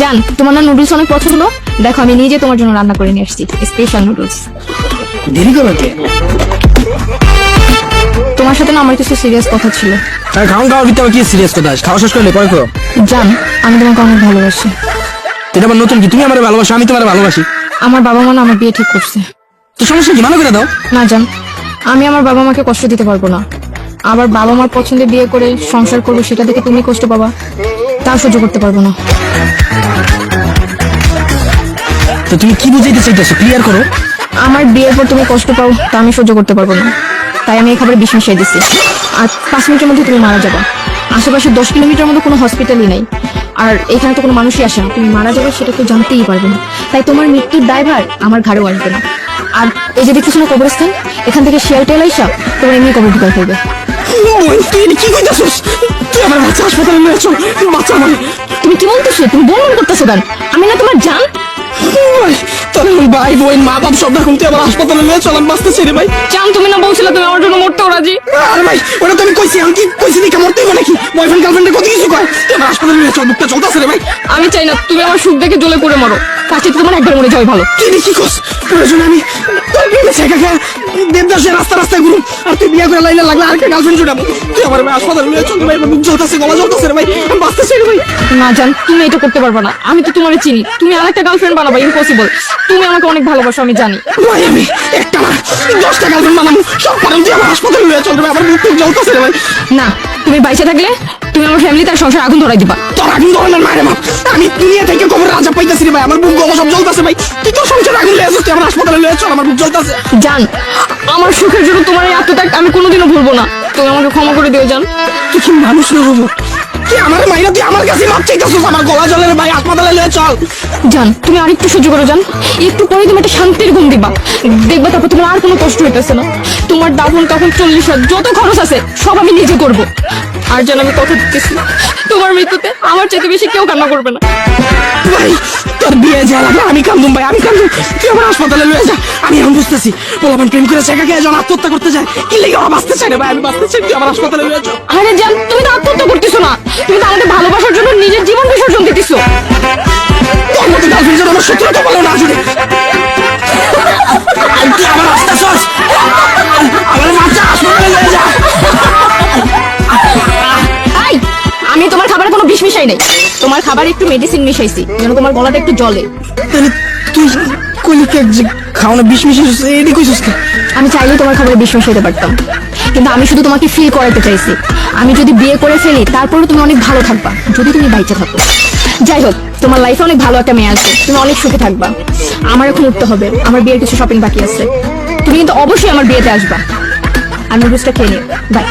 জান, তোমার না নুডলস অনেক পছন্দ, দেখো আমি নিজে তোমার জন্য রান্না করে নিয়ে আসছি স্পেশাল নুডলস। দেরি করো কে? তোমার সাথে না আমার কিছু সিরিয়াস কথা ছিল। খাওয়ান খাওয়ার ভিতরে কি সিরিয়াস কথা আছে? খাওয়া শেষ করলে পরে করো। জান, আমি তোমাকে অনেক ভালোবাসি। এটা আবার নতুন কি? তুমি আমার ভালোবাসো, আমি তোমার ভালোবাসি। আমার বাবা মা না আমার বিয়ে ঠিক করছে। তো সমস্যা কি? মানা করে দাও। না জান, আমি আমার বাবা মাকে কষ্ট দিতে পারবো না। আবার বাবা মার পছন্দে বিয়ে করে সংসার করবো, সেটা দেখে তুমি কষ্ট পাবা, তা সহ্য করতে পারবো না। তো তুমি কি বুঝাইতে চাইতেছো? ক্লিয়ার করো। আমার বিয়ের পর তুমি কষ্ট পাও, তা আমি সহ্য করতে পারবো না। তাই আমি এই খাবারে বিষ মিশিয়ে দিচ্ছি। আর 5 মিনিটের মধ্যে তুমি মারা যাবা। আশেপাশে 10 কিলোমিটার মধ্যে কোনো হসপিটালই নাই, আর এখানে তো কোনো মানুষই আসে না। তুমি মারা যাবে সেটা তো জানতেই পারবে না। তাই তোমার মৃত্যুর দায়ভার আমার ঘাড়েও আসবে না। আর এই যে দেখতেছো না কবরস্থান, এখান থেকে শিয়াল টেল আইসা তোমার এমনি কবর ঢুকাই ফেলবে। তুই কি কইতাছস? তুই আমার বাচ্চা হাসপাতালে নিয়ে চল, বাচ্চা আমার। তুমি কি বলতেছো? তুমি বলন করতেছো কেন? আমি না তোমার জান। তোর ভাই বোন মা বাপ সব রকম, তুই আমার হাসপাতালে নিয়ে চল, আমি বাঁচতেছি রে ভাই। জান, তুমি না বলছিলে তুমি আমার জন্য মরতেও রাজি? আরে ভাই, ওটা তো আমি কইছি। আমি কি কইছি দেখে মরতে হবে নাকি? বয়ফ্রেন্ড গার্লফ্রেন্ডে কত কিছু কয়। তুই আমার হাসপাতালে নিয়ে চল, বুকটা চলতেছে রে ভাই। আমি চাই না তুমি আমার সুখ দেখে জ্বলে পড়ে মরো, তার চেয়ে তোমার একবার মরে যাওয়াই ভালো। তুই কি কস? প্রয়োজন আমি তোর প্রেমে শেখা খা দেবদাসের রাস্তা রাস্তায় ঘুরুম, আর তুই বিয়ে করে লাইনে লাগলে আরেকটা গার্লফ্রেন্ড জুড়াবো। তুই আমার ভাই হাসপাতালে নিয়ে চল রে ভাই, আমার বুক জ্বলতেছে, গলা জ্বলতেছে রে ভাই, আমি বাঁচতেছি রে ভাই। না জান, তুমি এটা করতে পারবে না। আমি তো তোমার চিনি, তুমি আরেকটা গার্লফ্রেন্ড বানাবা ইম্পসিবল। তুমি আমাকে অনেক ভালোবাসো, আমি জানি। ভাই আমি একটা না 10টা গার্লফ্রেন্ড বানাবো, সব পারেন। তুই আমার হাসপাতালে নিয়ে চল রে ভাই, আমার বুক জ্বলতেছে রে ভাই। না, তুমি বাইসে থাকলে তুমি আমার ফ্যামিলি তার সংসার আগুন ধরাই দিবা। তোর আগুন ধরনের মায়ের মা, আমি দুনিয়া থেকে খবর রাজা পাইতেছি রে ভাই, আমার বুক গলা সব জ্বলতেছে ভাই। তুই তোর সংসারে আগুন লেগে তুই আমার হাসপাতালে নিয়ে চল, আমার বুক জ্বলতেছে। জান, আমার সুখের জন্য তোমার এই আত্মত্যাগ আমি কোনোদিনও ভুলবো না। তুমি আমাকে ক্ষমা করে দিও জান। তুই কি মানুষ না হবো? তুই আমার মাইরা তুই আমার কাছে মাপ চাইতেছিস, আমার গলা জ্বলে রে ভাই, হাসপাতালে নিয়ে চল। জান, তুমি আরেকটু সহ্য করো জান, একটু পরে তুমি একটা শান্তির ঘুম দিবা, দেখবা তারপর তোমার আর কোনো কষ্ট হইতেছে না। তোমার দাফন তখন 40,000 যত খরচ আছে সব আমি নিজে করব। আর জান, আমি কথা দিতেছি তোমার মৃত্যুতে আমার চাইতে বেশি কেউ কান্না করবে না। ভাই তোর বিয়ে যা লাগবে আমি কান্দুম ভাই, আমি কান্দুম। তুই আমার হাসপাতালে নিয়ে যা, আমি এখন বুঝতেছি পোলাপান প্রেম করে শেখা খেয়ে যখন আত্মহত্যা করতে যায়, কি লেগে আমার বাঁচতে চাই রে ভাই, আমি বাঁচতে চাই। তুই আমার হাসপাতালে নিয়ে চল। আরে জান, তুমি তো আত্মহত্যা করতেছো না, তুমি তো আমাদের ভালোবাসার জন্য নিজের জীবন বিসর্জন দিতেছো। তোর মতো গার্লফ্রেন্ড যেন আমার শত্রুতা বলো না জুড়ে। তুই আমার আসতেছস, আমার বাচ্চা হাসপাতালে নিয়ে যা। আই, আমি তোমার খাবারে কোনো বিষ মিশাই নাই, তোমার খাবারে একটু মেডিসিন মিশাইছি যেন তোমার গলাটা একটু জ্বলে। তাহলে তুই কইলি কে যে খাওয়ানো বিষ মিশিয়ে এডি কইছিস কে? আমি চাইলে তোমার খাবারে বিষ মিশাইতে পারতাম, কিন্তু আমি শুধু তোমাকে ফিল করাতে চাইছি আমি যদি বিয়ে করে ফেলি তারপরেও তুমি অনেক ভালো থাকবা, যদি তুমি বাইচে থাকো। যাই হোক, তোমার লাইফে অনেক ভালো একটা মেয়ে আসবে, তুমি অনেক সুখে থাকবা। আমার এখন উঠতে হবে, আমার বিয়ের কিছু শপিং বাকি আছে। তুমি কিন্তু অবশ্যই আমার বিয়েতে আসবা। আমি বুঝটা খেয়ে নিও, বাই।